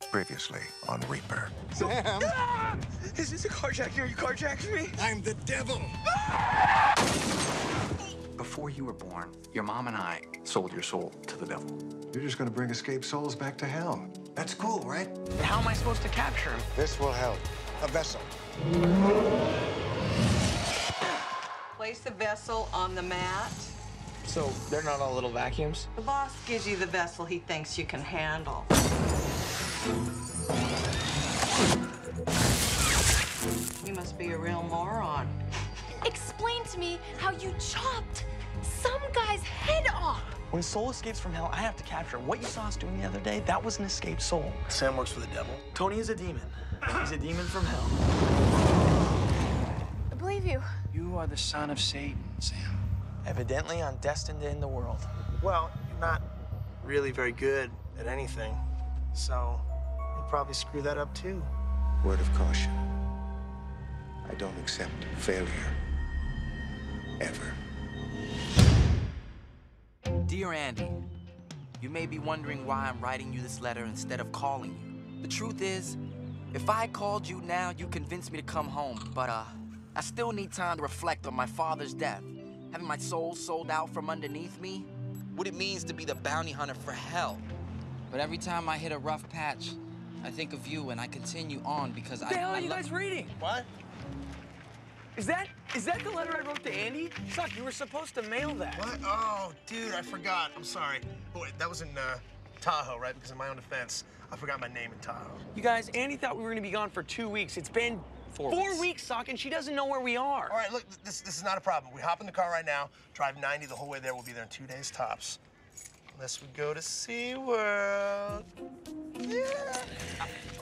Previously on Reaper. Sam! Ah! Is this a carjacking? Are you carjacking me? I'm the devil! Before you were born, your mom and I sold your soul to the devil. You're just gonna bring escaped souls back to hell. That's cool, right? How am I supposed to capture him? This will help. A vessel. Place the vessel on the mat. So they're not all little vacuums? The boss gives you the vessel he thinks you can handle. You must be a real moron. Explain to me how you chopped some guy's head off. When soul escapes from hell, I have to capture him. What you saw us doing the other day, that was an escaped soul. Sam works for the devil. Tony is a demon. He's a demon from hell. I believe you. You are the son of Satan, Sam. Evidently, I'm destined to end the world. Well, you're not really very good at anything, so you'll probably screw that up too. Word of caution. I don't accept failure. Ever. Dear Andy, you may be wondering why I'm writing you this letter instead of calling you. The truth is, if I called you now, you'd convince me to come home, but I still need time to reflect on my father's death. Having my soul sold out from underneath me, what it means to be the bounty hunter for hell. But every time I hit a rough patch, I think of you and I continue on because What the hell are you guys reading? What? Is that the letter I wrote to Andy? Suck, you were supposed to mail that. What? Oh, dude, I forgot. I'm sorry. Oh, wait, that was in Tahoe, right? Because in my own defense, I forgot my name in Tahoe. You guys, Andy thought we were gonna be gone for 2 weeks. It's been 4 weeks, Sock, and she doesn't know where we are. All right, look, this is not a problem. We hop in the car right now, drive 90 the whole way there. We'll be there in 2 days tops. Unless we go to SeaWorld. Yeah.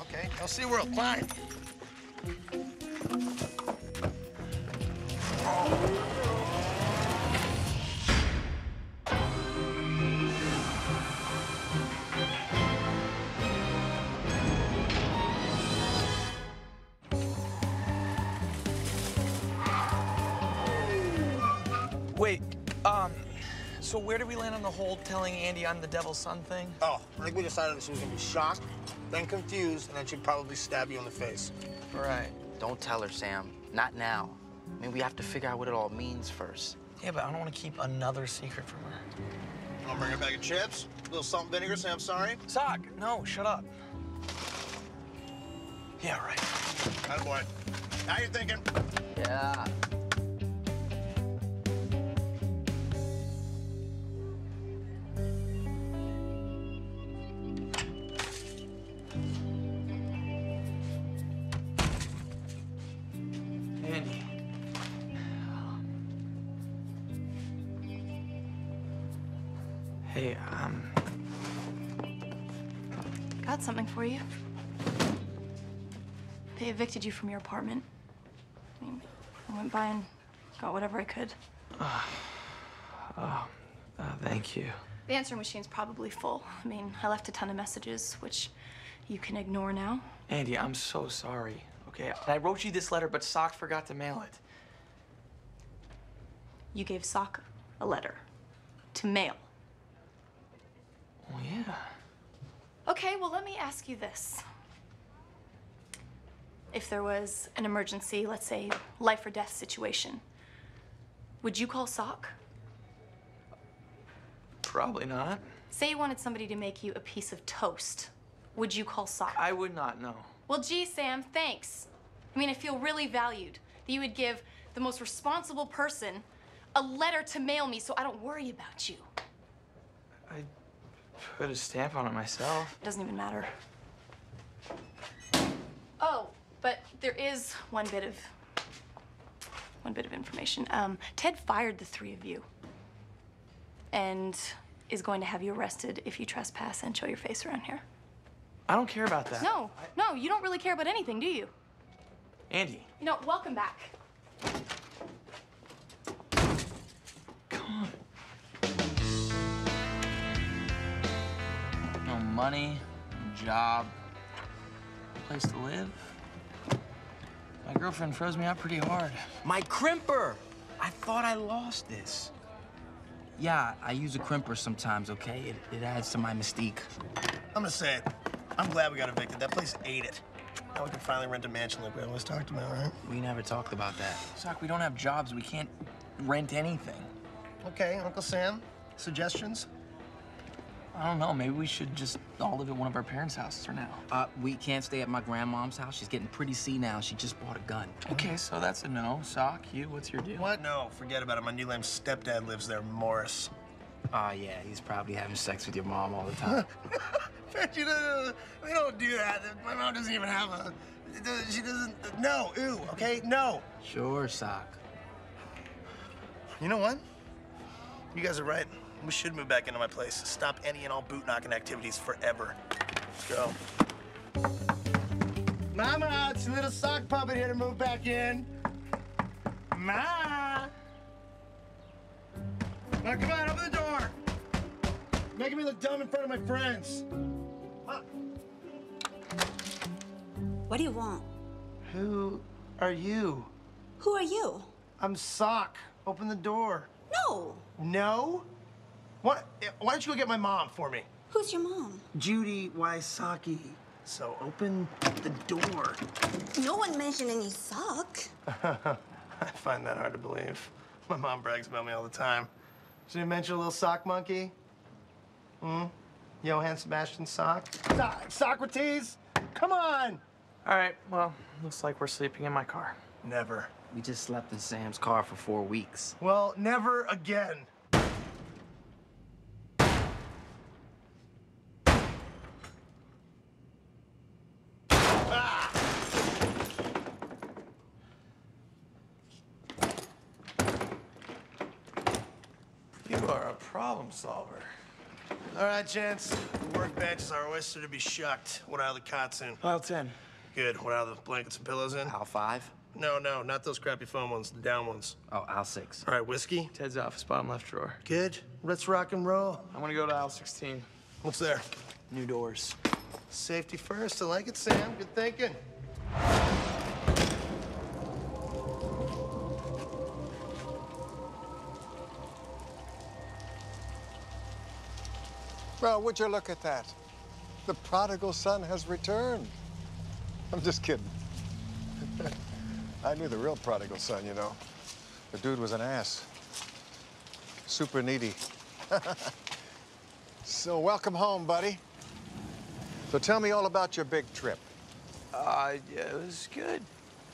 Okay, no SeaWorld, fine. Wait, so where did we land on the whole telling Andy I'm the devil's son thing? Oh, I think we decided that she was gonna be shocked, then confused, and then she'd probably stab you in the face. Right. Don't tell her, Sam. Not now. I mean, we have to figure out what it all means first. Yeah, but I don't want to keep another secret from her. I'll bring a bag of chips, a little salt and vinegar, say I'm sorry. Sock, no, shut up. Yeah, right. Attaboy. Now you're thinking. Yeah. Andy. Hey, Got something for you. They evicted you from your apartment. I mean, I went by and got whatever I could. Thank you. The answering machine's probably full. I mean, I left a ton of messages, which you can ignore now. Andy, I'm so sorry, okay? I wrote you this letter, but Sock forgot to mail it. You gave Sock a letter to mail. Oh, yeah. Okay, well, let me ask you this. If there was an emergency, let's say life or death situation, would you call Sock? Probably not. Say you wanted somebody to make you a piece of toast. Would you call Sock? I would not know. Well, gee, Sam, thanks. I mean, I feel really valued that you would give the most responsible person a letter to mail me so I don't worry about you. I put a stamp on it myself. It doesn't even matter. Oh, but there is one bit of information. Ted fired the three of you and is going to have you arrested if you trespass and show your face around here. I don't care about that. No, no, you don't really care about anything, do you? Andy. You know, welcome back. Come on. No money, no job, no place to live. My girlfriend froze me out pretty hard. My crimper! I thought I lost this. Yeah, I use a crimper sometimes, okay? It adds to my mystique. I'm gonna say it. I'm glad we got evicted. That place ate it. Now we can finally rent a mansion like we always talked about, right? We never talked about that. Sock, we don't have jobs. We can't rent anything. Okay, Uncle Sam, suggestions? I don't know. Maybe we should just all live at one of our parents' houses for now. We can't stay at my grandmom's house. She's getting pretty senile. She just bought a gun. Okay, so that's a no. Sock, you, what's your deal? What? No, forget about it. My new lame stepdad lives there, Morris. Oh, yeah, he's probably having sex with your mom all the time. You know, we don't do that. My mom doesn't even have a... She doesn't... No, ew, okay? No. Sure, Sock. You know what? You guys are right. We should move back into my place. Stop any and all boot-knocking activities forever. Let's go. Mama, it's a little sock puppet here to move back in. Ma! Now, come on, open the door. Making me look dumb in front of my friends. What do you want? Who are you? Who are you? I'm Sock. Open the door. No. No? What? Why don't you go get my mom for me? Who's your mom? Judy Wysocki. So open the door. No one mentioned any sock. I find that hard to believe. My mom brags about me all the time. Did you mention a little sock monkey? Johann Sebastian Sock? Socrates? Come on! All right, well, looks like we're sleeping in my car. Never. We just slept in Sam's car for 4 weeks. Well, never again. You are a problem solver. All right, gents. The workbench is our oyster to be shucked. What are the cots in? Pile 10. Good. What are the blankets and pillows in? Aisle 5? No, not those crappy foam ones, the down ones. Oh, aisle 6. All right, whiskey? Ted's office, bottom left drawer. Good. Let's rock and roll. I'm gonna go to aisle 16. What's there? New doors. Safety first. I like it, Sam. Good thinking. Well, would you look at that? The prodigal son has returned. I'm just kidding. I knew the real prodigal son, you know. The dude was an ass. Super needy. So welcome home, buddy. So tell me all about your big trip. Yeah, it was good.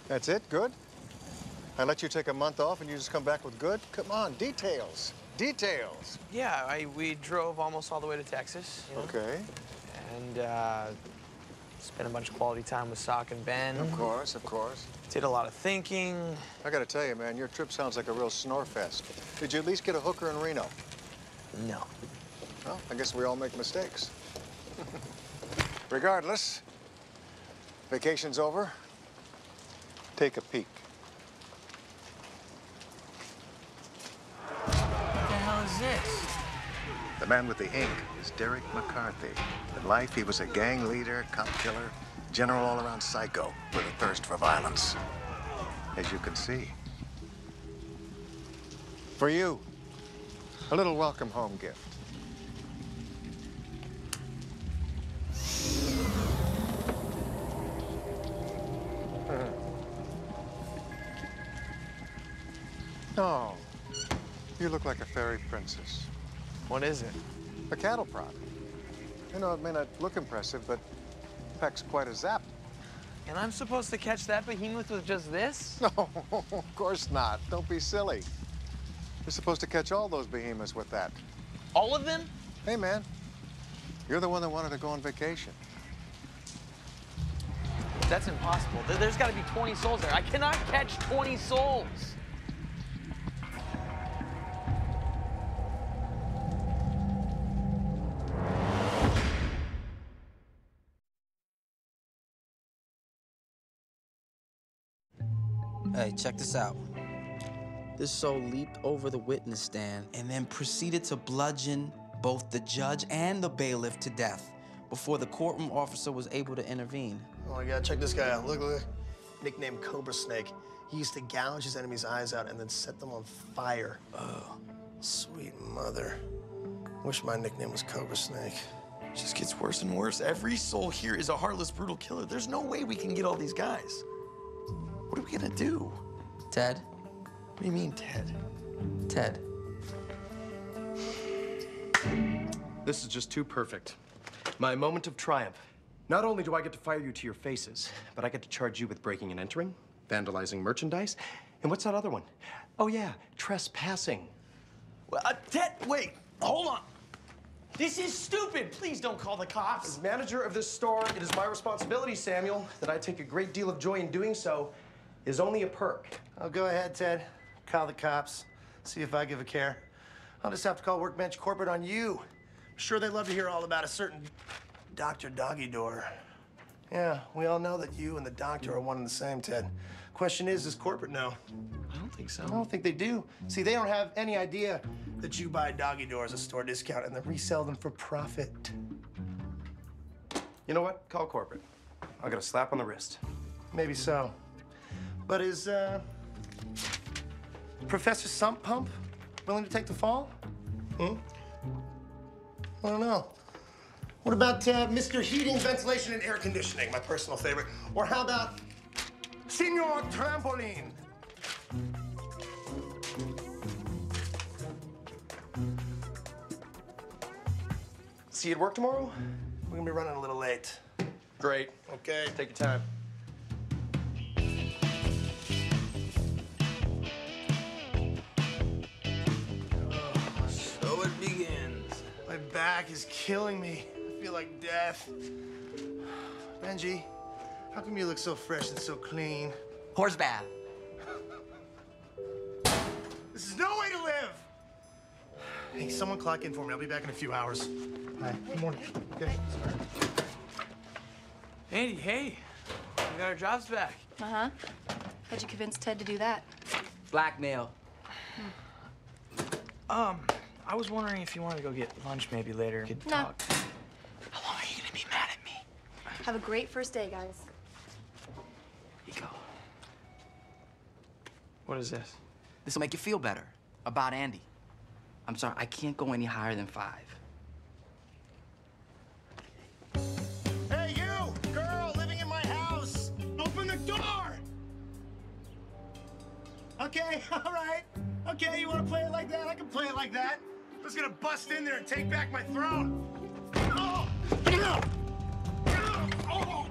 That's it? Good? I let you take a month off and you just come back with good? Come on, details. Details. Yeah, we drove almost all the way to Texas. You know? Okay. And spent a bunch of quality time with Sock and Ben. Of course, of course. Did a lot of thinking. I gotta tell you, man, your trip sounds like a real snore fest. Did you at least get a hooker in Reno? No. Well, I guess we all make mistakes. Regardless, vacation's over. Take a peek. What the hell is this? The man with the ink is Derek McCarthy. In life, he was a gang leader, cop killer, general all-around psycho with a thirst for violence. As you can see. For you, a little welcome home gift. Oh, you look like a fairy princess. What is it? A cattle prod. You know, it may not look impressive, but packs quite a zap. And I'm supposed to catch that behemoth with just this? No, of course not. Don't be silly. You're supposed to catch all those behemoths with that. All of them? Hey, man, you're the one that wanted to go on vacation. That's impossible. There's got to be 20 souls there. I cannot catch 20 souls. Hey, check this out. This soul leaped over the witness stand and then proceeded to bludgeon both the judge and the bailiff to death before the courtroom officer was able to intervene. Oh my God, check this guy out. Look. Nicknamed Cobra Snake. He used to gouge his enemies' eyes out and then set them on fire. Oh, sweet mother. Wish my nickname was Cobra Snake. It just gets worse and worse. Every soul here is a heartless, brutal killer. There's no way we can get all these guys. What are we gonna do? Ted? What do you mean, Ted? Ted. This is just too perfect. My moment of triumph. Not only do I get to fire you to your faces, but I get to charge you with breaking and entering, vandalizing merchandise, and what's that other one? Oh, yeah, trespassing. Well, Ted, wait, hold on. This is stupid. Please don't call the cops. As manager of this store, it is my responsibility, Samuel, that I take a great deal of joy in doing so. It is only a perk. Oh, go ahead, Ted. Call the cops. See if I give a care. I'll just have to call Workbench Corporate on you. I'm sure they'd love to hear all about a certain Dr. Doggy Door. Yeah, we all know that you and the doctor are one and the same, Ted. Question is, does corporate know? I don't think so. I don't think they do. See, they don't have any idea that you buy Doggy Doors at store discount and then resell them for profit. You know what? Call corporate. I'll get a slap on the wrist. Maybe so. But is, Professor Sump Pump willing to take the fall? I don't know. What about Mr. Heating, Ventilation, and Air Conditioning, my personal favorite? Or how about Senor Trampoline? See you at work tomorrow? We're gonna be running a little late. Great. Okay. Take your time. So it begins. My back is killing me. I feel like death. Benji, how come you look so fresh and so clean? Horse bath. This is no way to live! Hey, someone clock in for me. I'll be back in a few hours. Hi. Good morning. Okay. Andy, hey. We got our jobs back. Uh-huh. How'd you convince Ted to do that? Blackmail. I was wondering if you wanted to go get lunch maybe later. We could No. talk. How long are you gonna be mad at me? Have a great first day, guys. Here you go. What is this? This'll make you feel better about Andy. I'm sorry, I can't go any higher than 5. Hey, you! Girl living in my house! Open the door! Okay, all right. Okay, you want to play it like that? I can play it like that. I'm just gonna bust in there and take back my throne. Oh! Oh! Oh!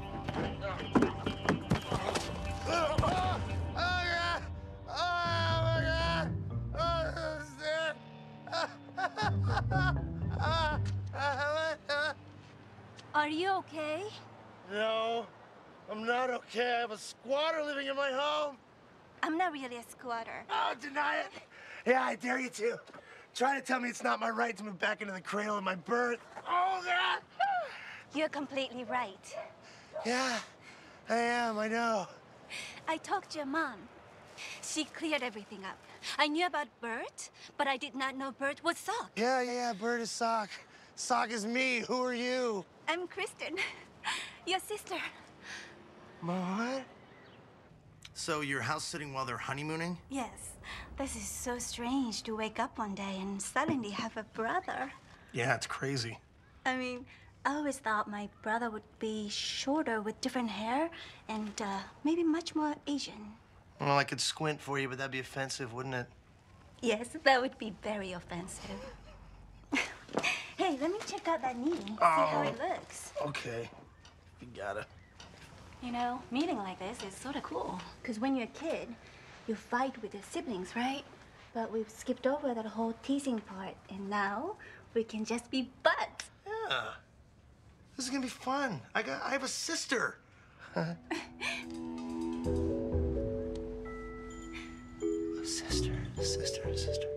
Are you okay? No, I'm not okay. I have a squatter living in my home. I'm not really a squatter. Oh, deny it. Yeah, I dare you to. Try to tell me it's not my right to move back into the cradle of my birth. Oh, God. You're completely right. Yeah, I am, I know. I talked to your mom. She cleared everything up. I knew about Bert, but I did not know Bert was Sock. Yeah, Bert is Sock. Sock is me. Who are you? I'm Kristen, your sister. What? So you're house sitting while they're honeymooning? Yes. This is so strange to wake up one day and suddenly have a brother. Yeah, it's crazy. I mean, I always thought my brother would be shorter with different hair and maybe much more Asian. Well, I could squint for you, but that'd be offensive, wouldn't it? Yes, that would be very offensive. Hey, let me check out that knee, see how it looks. Okay. You gotta. You know, meeting like this is sort of cool. Because when you're a kid, you fight with your siblings, right? But we've skipped over that whole teasing part, and now we can just be buds. Yeah. This is gonna be fun. I have a sister. Sister.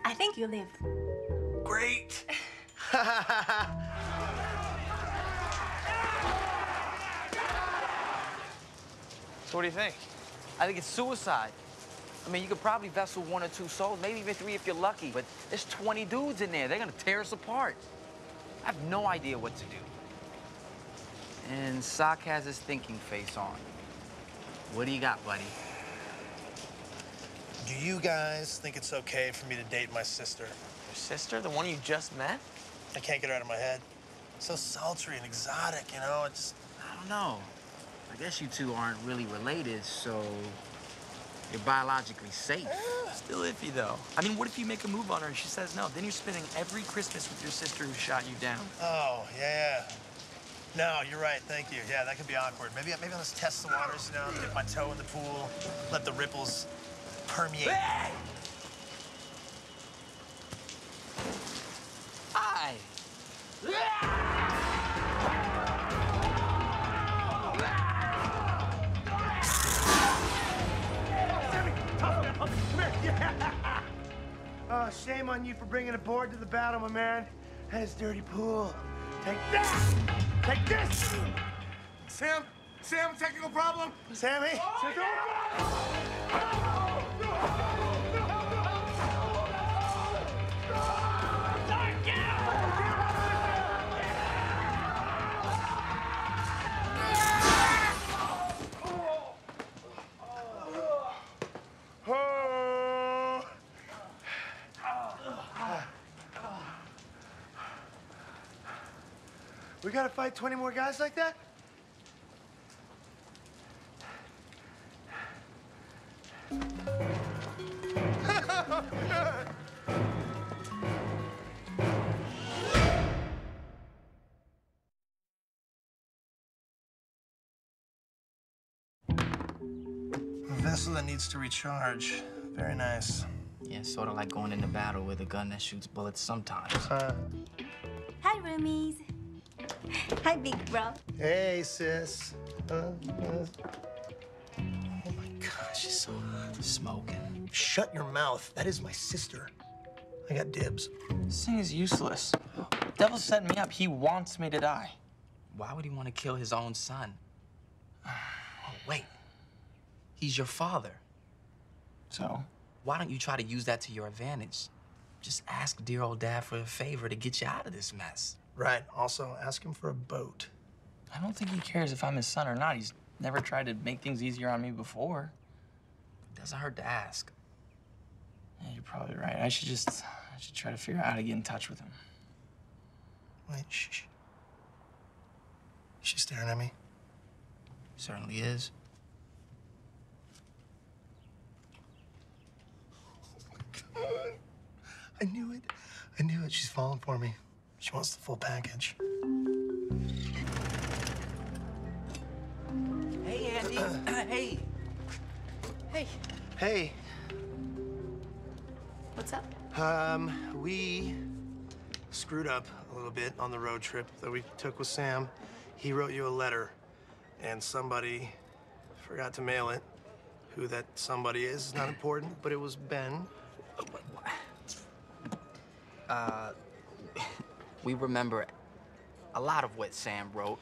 I think you live. Great. So what do you think? I think it's suicide. I mean, you could probably vessel 1 or 2 souls, maybe even 3 if you're lucky. But there's 20 dudes in there. They're gonna tear us apart. I have no idea what to do. And Sock has his thinking face on. What do you got, buddy? Do you guys think it's okay for me to date my sister? Your sister? The one you just met? I can't get it out of my head. It's so sultry and exotic, you know? It's... I don't know. I guess you two aren't really related, so you're biologically safe. Still iffy, though. I mean, what if you make a move on her and she says no? Then you're spending every Christmas with your sister who shot you down. Oh, yeah. No, you're right. Thank you. Yeah, that could be awkward. Maybe I'll just test the waters, you know, dip my toe in the pool, let the ripples permeate. Hey! Hi. Oh, shame on you for bringing a board to the battle, my man. That's dirty pool. Take that! Take this! Sam, technical problem? Sammy? We gotta fight 20 more guys like that? A vessel that needs to recharge. Very nice. Yeah, sort of like going into battle with a gun that shoots bullets sometimes. Hi, roomies. Hi, big bro. Hey, sis. Oh my God, she's so hot. Smoking. Shut your mouth. That is my sister. I got dibs. This thing is useless. Devil set me up. He wants me to die. Why would he want to kill his own son? Oh, wait. He's your father. So? Why don't you try to use that to your advantage? Just ask dear old dad for a favor to get you out of this mess. Right. Also, ask him for a boat. I don't think he cares if I'm his son or not. He's never tried to make things easier on me before. It doesn't hurt to ask. Yeah, you're probably right. I should try to figure out how to get in touch with him. Wait, shh. She's staring at me. Certainly is. I knew it. I knew it. She's falling for me. She wants the full package. Hey, Andy. Hey. Hey. Hey. What's up? We screwed up a little bit on the road trip that we took with Sam. He wrote you a letter, and somebody forgot to mail it. Who that somebody is not important, but it was Ben. We remember a lot of what Sam wrote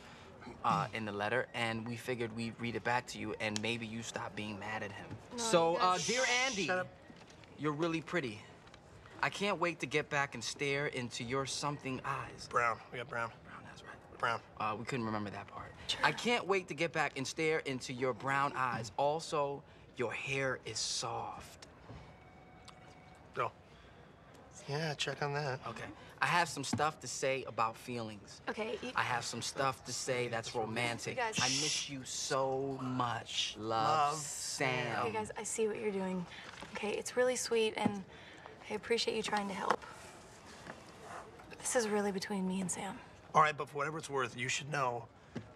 in the letter, and we figured we'd read it back to you, and maybe you stop being mad at him. So, dear Andy, you're really pretty. I can't wait to get back and stare into your something eyes. Brown. We got brown. Brown, that's right. Brown. We couldn't remember that part. I can't wait to get back and stare into your brown eyes. Also, your hair is soft. Go. Yeah, check on that. Okay. I have some stuff to say about feelings. Okay. I have some stuff to say that's romantic. You guys- I miss you so much. Love, Sam. Okay, guys, I see what you're doing. Okay, it's really sweet, and I appreciate you trying to help. This is really between me and Sam. All right, but for whatever it's worth, you should know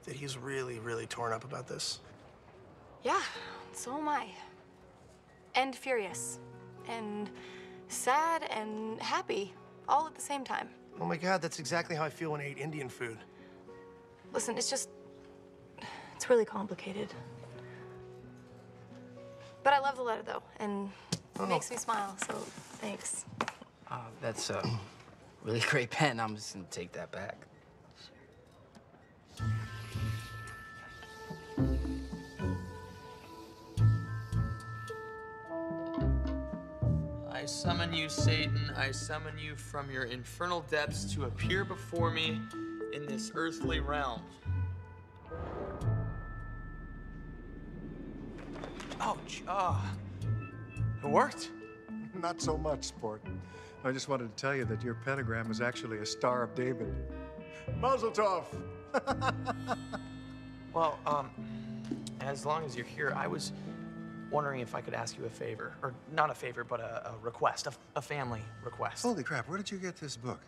that he's really, really torn up about this. Yeah, so am I. And furious. And sad and happy, all at the same time. Oh my God, that's exactly how I feel when I eat Indian food. Listen, it's really complicated. But I love the letter, though, and it makes me smile, so thanks. That's a really great pen. I'm just gonna take that back. I summon you, Satan. I summon you from your infernal depths to appear before me in this earthly realm. Ouch. It worked. Not so much, sport. I just wanted to tell you that your pentagram is actually a Star of David. Mazel tov! Well, as long as you're here, I was wondering if I could ask you a favor. Or not a favor, but a request, a family request. Holy crap, where did you get this book?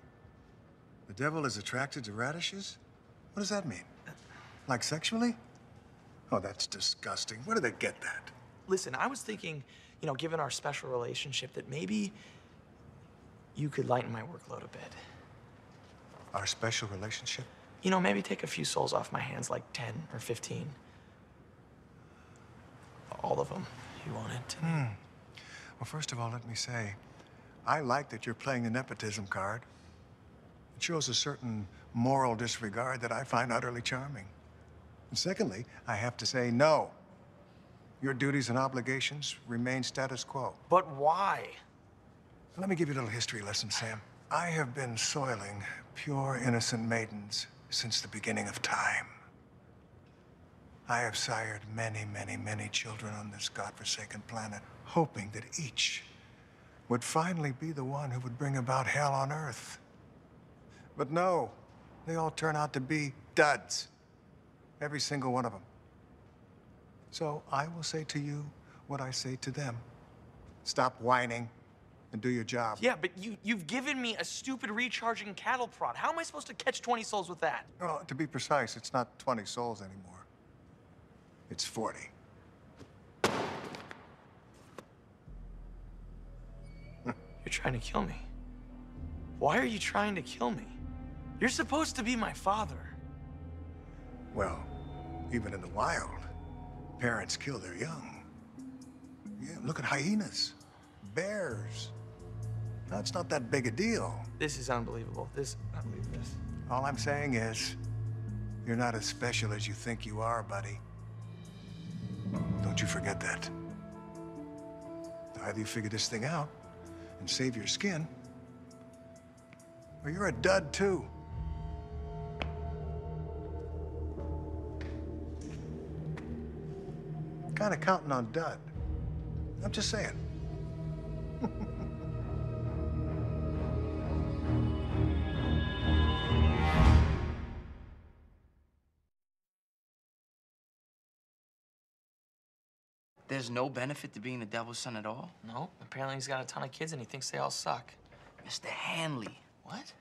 The devil is attracted to radishes? What does that mean? Like sexually? Oh, that's disgusting. Where did they get that? Listen, I was thinking, you know, given our special relationship, that maybe you could lighten my workload a bit. Our special relationship? You know, maybe take a few souls off my hands, like 10 or 15. All of them, if you wanted to. Well, first of all, let me say, I like that you're playing the nepotism card. It shows a certain moral disregard that I find utterly charming. And secondly, I have to say no. Your duties and obligations remain status quo. But why? Let me give you a little history lesson, Sam. I have been soiling pure, innocent maidens since the beginning of time. I have sired many, many, many children on this godforsaken planet, hoping that each would finally be the one who would bring about hell on earth. But no, they all turn out to be duds. Every single one of them. So I will say to you what I say to them. Stop whining and do your job. Yeah, but you've given me a stupid recharging cattle prod. How am I supposed to catch 20 souls with that? Well, to be precise, it's not 20 souls anymore. It's 40. You're trying to kill me. Why are you trying to kill me? You're supposed to be my father. Well, even in the wild, parents kill their young. Yeah, look at hyenas, bears. That's not that big a deal. This is unbelievable. I believe this. All I'm saying is, you're not as special as you think you are, buddy. Don't you forget that. Either you figure this thing out and save your skin, or you're a dud too. Kind of counting on dud. I'm just saying. There's no benefit to being the devil's son at all? No, apparently he's got a ton of kids and he thinks they all suck. Mr. Hanley. What?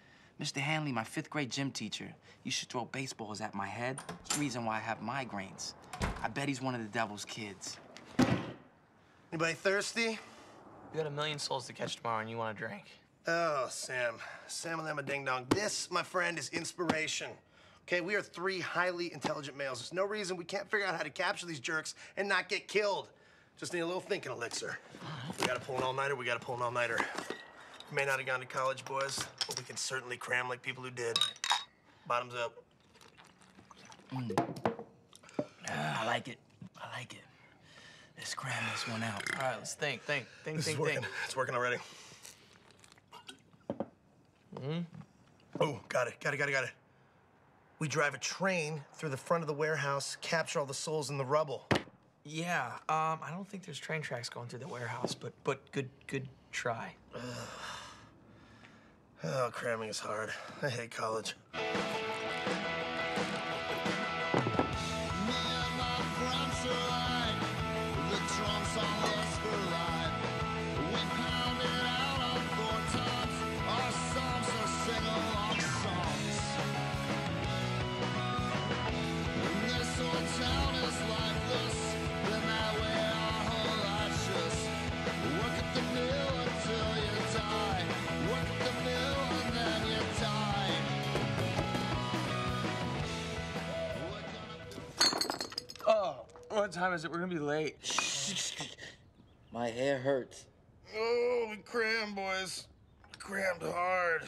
Mr. Hanley, my 5th grade gym teacher, used to throw baseballs at my head. It's the reason why I have migraines. I bet he's one of the devil's kids. Anybody thirsty? We got 1 million souls to catch tomorrow and you want a drink? Oh, Sam. Sam and them a ding-dong. This, my friend, is inspiration. Okay, we are 3 highly intelligent males. There's no reason we can't figure out how to capture these jerks and not get killed. Just need a little thinking elixir. We gotta pull an all-nighter, we gotta pull an all-nighter. We may not have gone to college, boys, but we can certainly cram like people who did. Bottoms up. I like it. I like it. Let's cram this one out. All right, let's think. This is working. It's working already. Oh, got it. We drive a train through the front of the warehouse, capture all the souls in the rubble. Yeah, I don't think there's train tracks going through the warehouse, but good try. Oh, cramming is hard. I hate college. What time is it? We're gonna be late. My hair hurts. Oh, we crammed, boys. Crammed hard.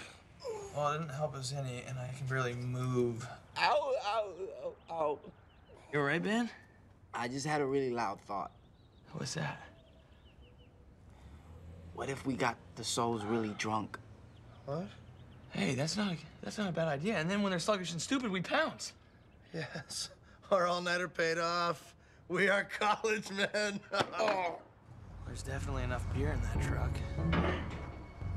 Well, it didn't help us any, and I can barely move. Ow, ow, ow, ow. You all right, Ben? I just had a really loud thought. What's that? What if we got the souls really drunk? What? Hey, that's not a bad idea. And then when they're sluggish and stupid, we pounce. Yes. Our all-nighter paid off. We are college men. There's definitely enough beer in that truck.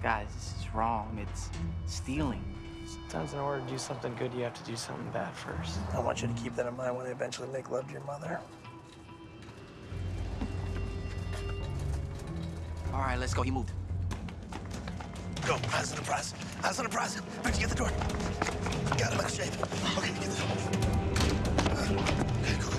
Guys, this is wrong. It's stealing. Sometimes in order to do something good, you have to do something bad first. I want you to keep that in mind when I eventually make love to your mother. All right, let's go. He moved. Go, eyes on the prize. Eyes on the prize. Benji, get the door. Got him out of shape. Okay, get the door. Okay, go.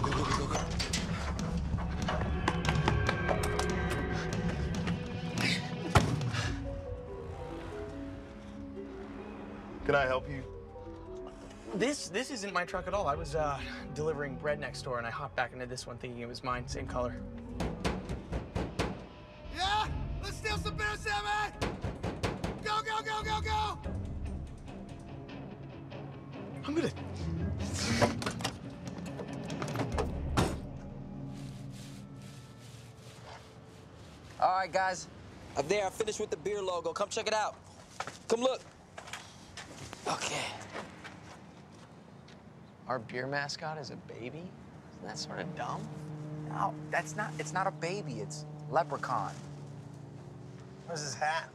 Can I help you? This isn't my truck at all. I was delivering bread next door, and I hopped back into this one thinking it was mine, same color. Yeah? Let's steal some beer, Sammy! Go, go, go, go, go! I'm gonna... All right, guys. Up there, I finished with the beer logo. Come check it out. Come look. Okay. Our beer mascot is a baby? Isn't that sort of dumb? No, it's not a baby. It's Leprechaun. Where's his hat?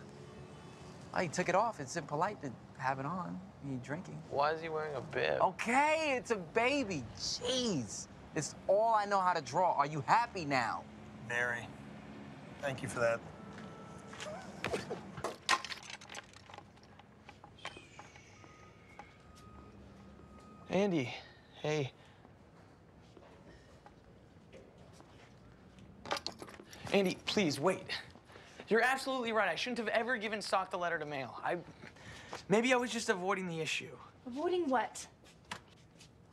Oh, he took it off. It's impolite to have it on when you're drinking. Why is he wearing a bib? Okay, it's a baby. Jeez. It's all I know how to draw. Are you happy now? Very. Thank you for that. Andy, hey. Andy, please, wait. You're absolutely right. I shouldn't have ever given Stock the letter to mail. Maybe I was just avoiding the issue. Avoiding what?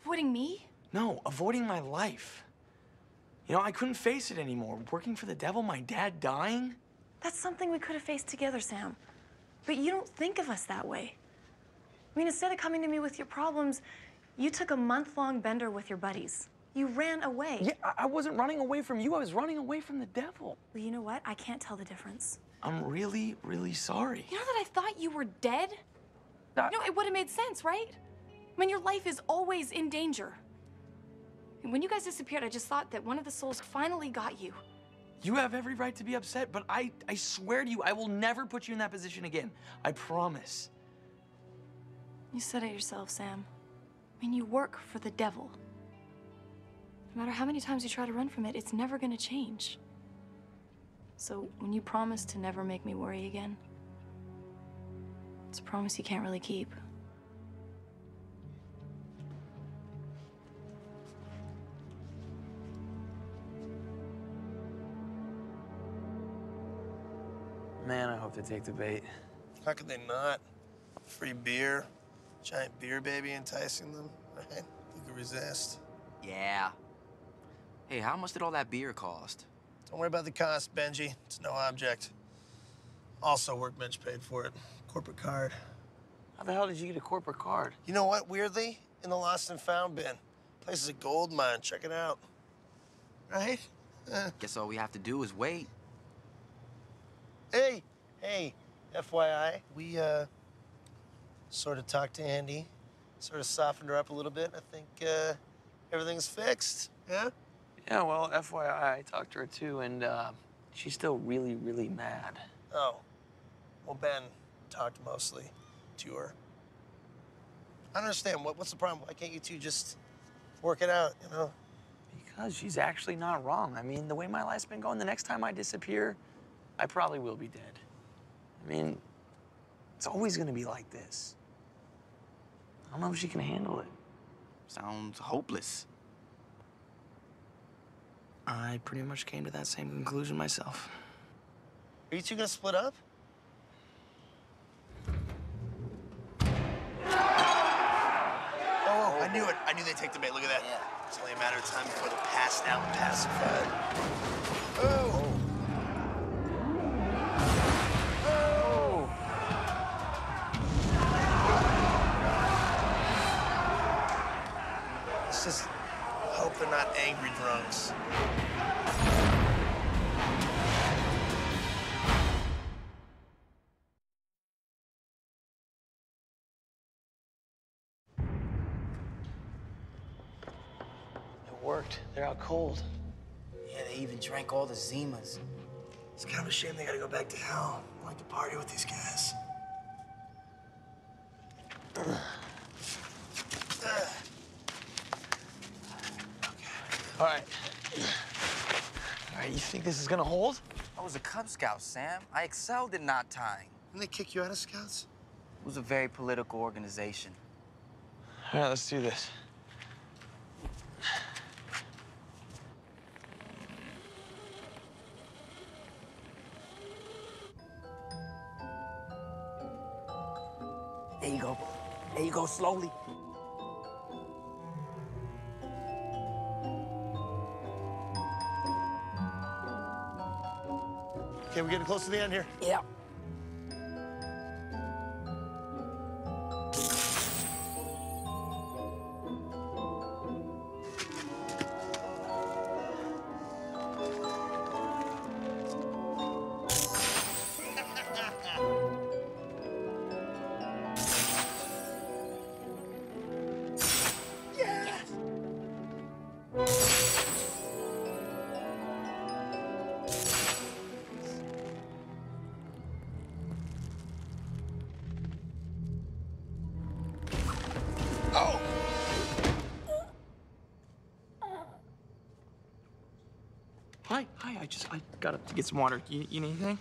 Avoiding me? No, avoiding my life. You know, I couldn't face it anymore. Working for the devil, my dad dying. That's something we could have faced together, Sam. But you don't think of us that way. I mean, instead of coming to me with your problems, you took a month-long bender with your buddies. You ran away. Yeah, I wasn't running away from you. I was running away from the devil. Well, you know what? I can't tell the difference. I'm really, really sorry. You know that I thought you were dead? You know, it would have made sense, right? I mean, your life is always in danger. And when you guys disappeared, I just thought that one of the souls finally got you. You have every right to be upset, but I swear to you, I will never put you in that position again. I promise. You said it yourself, Sam. I mean, you work for the devil. No matter how many times you try to run from it, it's never gonna change. So when you promise to never make me worry again, it's a promise you can't really keep. Man, I hope they take the bait. How could they not? Free beer, giant beer baby enticing them, right? Who could resist? Yeah. Hey, how much did all that beer cost? Don't worry about the cost, Benji. It's no object. Also, workbench paid for it. Corporate card. How the hell did you get a corporate card? You know what, weirdly? In the lost and found bin. Place is a gold mine. Check it out. Right? Guess all we have to do is wait. Hey, FYI, we, sort of talked to Andy, sort of softened her up a little bit. I think, everything's fixed, yeah? Yeah, well, FYI, I talked to her too, and she's still really, really mad. Oh. Well, Ben talked mostly to her. I don't understand. What's the problem? Why can't you two just work it out, you know? Because she's actually not wrong. I mean, the way my life's been going, the next time I disappear, I probably will be dead. I mean, it's always gonna be like this. I don't know if she can handle it. Sounds hopeless. I pretty much came to that same conclusion myself. Are you two gonna split up? Oh, I knew it. I knew they'd take the bait. Look at that. Yeah. It's only a matter of time before they're passed out and pacified. Oh! Let's just hope they're not angry drunks. It worked. They're out cold. Yeah, they even drank all the Zimas. It's kind of a shame they gotta go back to hell. like to party with these guys. All right. All right, you think this is gonna hold? I was a Cub Scout, Sam. I excelled in knot tying. Didn't they kick you out of Scouts? It was a very political organization. All right, let's do this. There you go. There you go, slowly. Okay, we're getting close to the end here. Yeah. Hi, I got up to get some water. You need anything?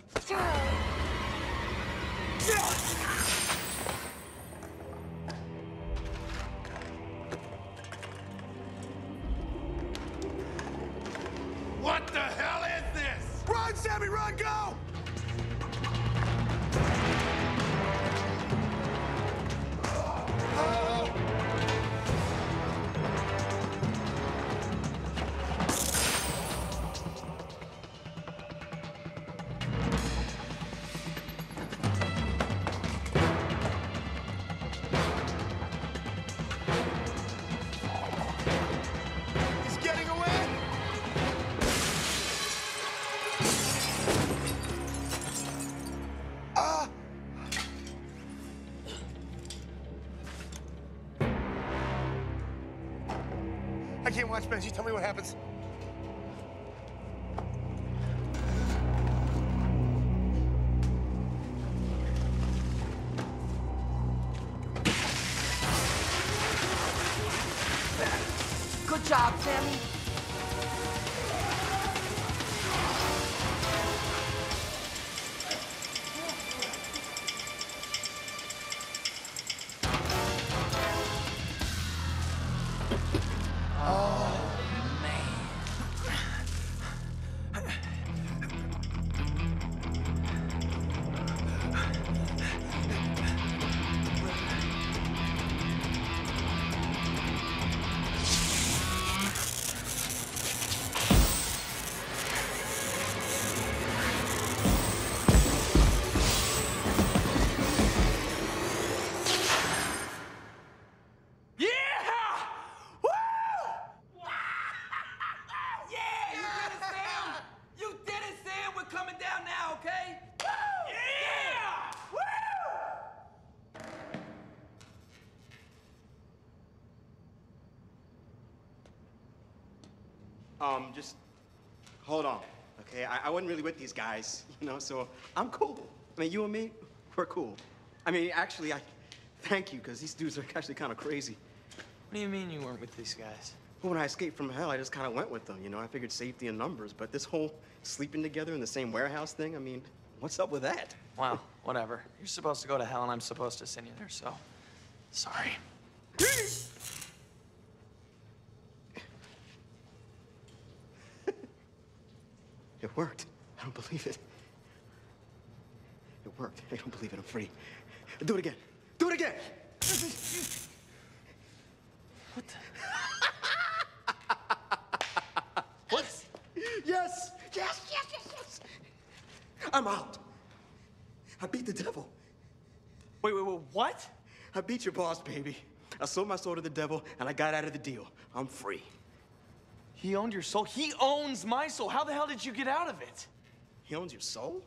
What the hell is this? Run, Sammy, run, go! He's getting away! I can't watch Benji. Tell me what happens. Good job, Sammy. Just hold on, okay? I wasn't really with these guys, you know, so I'm cool. I mean, you and me, we're cool. I mean, actually, I thank you, because these dudes are actually kind of crazy. What do you mean you weren't with these guys? Well, when I escaped from hell, I just kind of went with them, you know? I figured safety in numbers, but this whole sleeping together in the same warehouse thing, I mean, what's up with that? Well, whatever. You're supposed to go to hell, and I'm supposed to send you there, so sorry. It worked. I don't believe it. It worked. I don't believe it. I'm free. Do it again. Do it again! What the? What? Yes! Yes, yes, yes, yes! I'm out. I beat the devil. Wait, what? I beat your boss, baby. I sold my soul to the devil, and I got out of the deal. I'm free. He owned your soul? He owns my soul. How the hell did you get out of it? He owns your soul?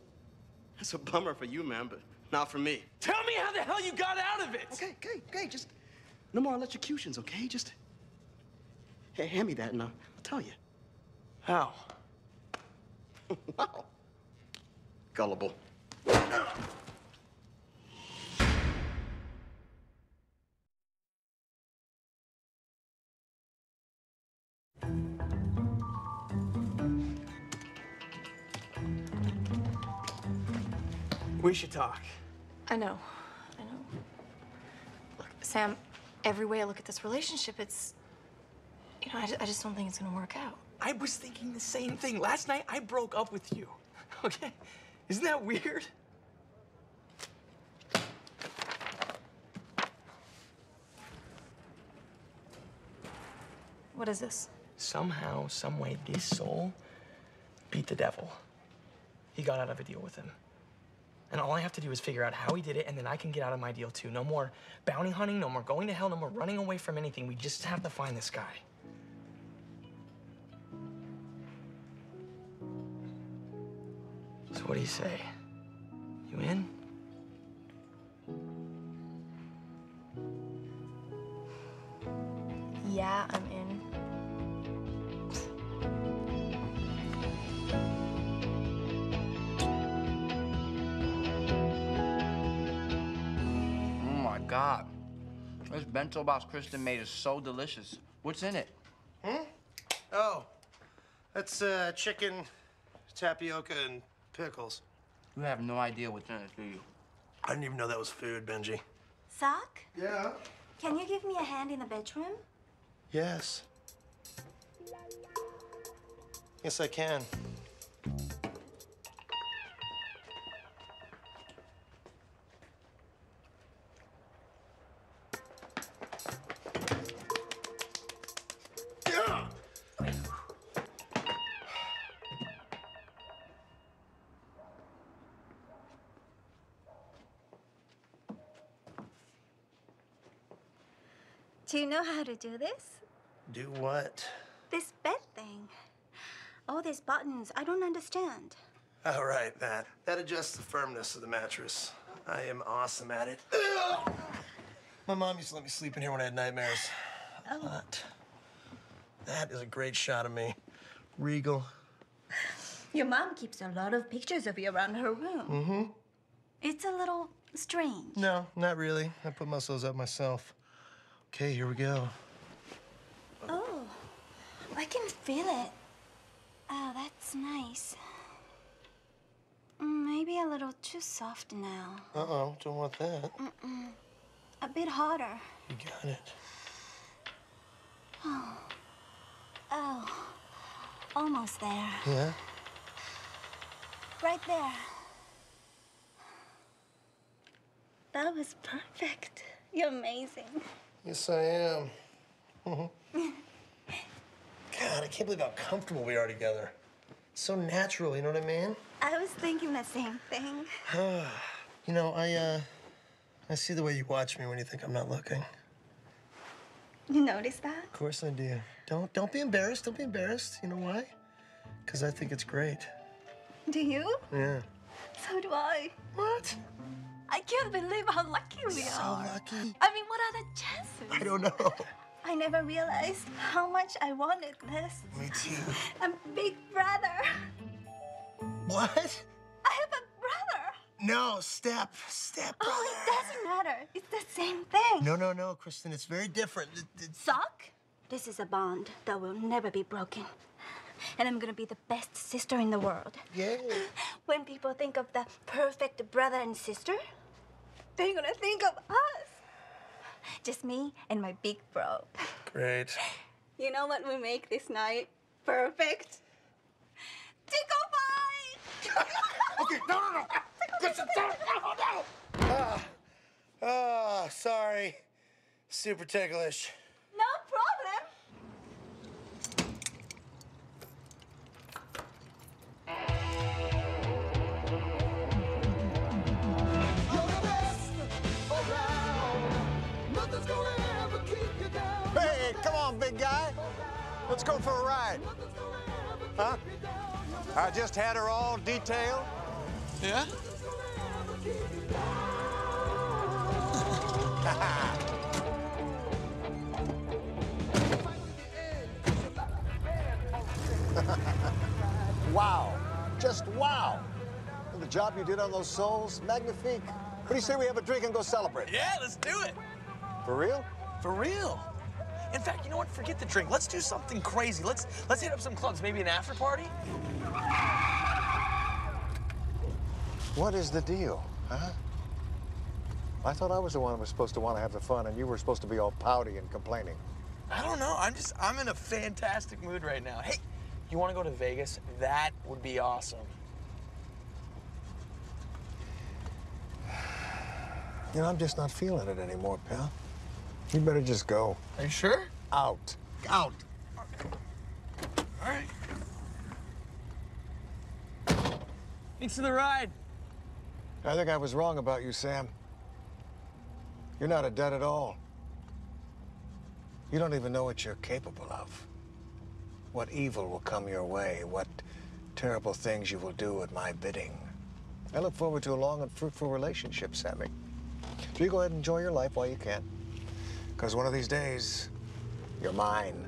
That's a bummer for you, man, but not for me. Tell me how the hell you got out of it! Okay, just no more electrocutions, okay? Just hey, hand me that and I'll tell you. How? Wow. Gullible. We should talk. I know. Look, Sam, every way I look at this relationship, it's, you know, I just don't think it's gonna work out. I was thinking the same thing. Last night, I broke up with you. Okay? Isn't that weird? What is this? Somehow, someway, this soul beat the devil. He got out of a deal with him. And all I have to do is figure out how he did it, and then I can get out of my deal too. No more bounty hunting, no more going to hell, no more running away from anything. We just have to find this guy. So what do you say? You in? Yeah, I'm in. Oh my God. This bento box Kristen made is so delicious. What's in it? Oh, that's chicken, tapioca, and pickles. You have no idea what's in it, do you? I didn't even know that was food, Benji. Sock, Yeah? can you give me a hand in the bedroom? Yes. Yes, I can. Do you know how to do this? Do what? This bed thing. All these buttons, I don't understand. All right, that. That adjusts the firmness of the mattress. I am awesome at it. My mom used to let me sleep in here when I had nightmares. But that is a great shot of me. Regal. Your mom keeps a lot of pictures of you around her room. Mm-hmm. It's a little strange. No, not really. I put most of those up myself. Okay, here we go. Oh, I can feel it. Oh, that's nice. Maybe a little too soft now. Uh-oh, don't want that. A bit harder. You got it. Oh, almost there. Yeah? Right there. That was perfect. You're amazing. Yes, I am. God, I can't believe how comfortable we are together. It's so natural, you know what I mean? I was thinking the same thing. You know, I see the way you watch me when you think I'm not looking. You notice that? Of course I do. Don't be embarrassed. Don't be embarrassed. You know why? Because I think it's great. Do you? Yeah. So do I. What? I can't believe how lucky we So are. lucky. I mean, what are the chances? I don't know. I never realized how much I wanted this. Me too. A big brother. What? I have a brother. No, step brother. Oh, it doesn't matter. It's the same thing. No, Kristen, it's very different. Sock? This is a bond that will never be broken. And I'm gonna be the best sister in the world. Yeah. When people think of the perfect brother and sister, they're gonna think of us. Just me and my big bro. Great. You know what we make this night? Perfect. Tickle fight! Okay, no. Kristen, no. Sorry. Super ticklish. No problem. Hey, come on, big guy. Let's go for a ride. Huh? I just had her all detailed. Yeah? Wow. Just wow. The job you did on those souls, magnifique. What do you say we have a drink and go celebrate? Yeah, let's do it. For real? For real. In fact, you know what? Forget the drink. Let's do something crazy. Let's hit up some clubs, maybe an after party. What is the deal, huh? I thought I was the one who was supposed to want to have the fun, and you were supposed to be all pouty and complaining. I don't know. I'm in a fantastic mood right now. Hey, you want to go to Vegas? That would be awesome. You know, I'm just not feeling it anymore, pal. You better just go. Are you sure? Out. Out. All right. Thanks for the ride. I think I was wrong about you, Sam. You're not a dud at all. You don't even know what you're capable of. What evil will come your way, what terrible things you will do at my bidding. I look forward to a long and fruitful relationship, Sammy. So you go ahead and enjoy your life while you can. Because one of these days, you're mine.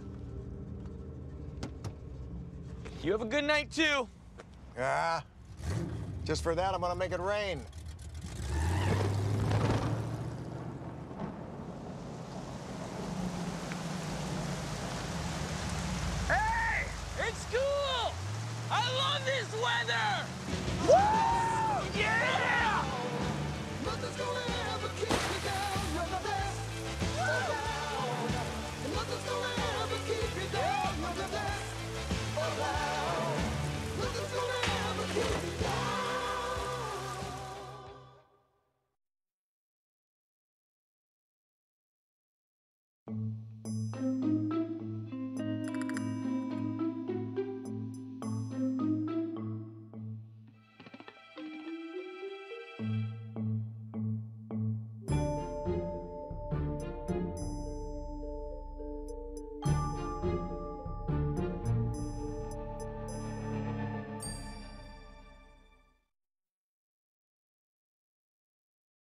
You have a good night, too. Ah, just for that, I'm gonna make it rain. Hey, it's cool. I love this weather. Woo! Yeah!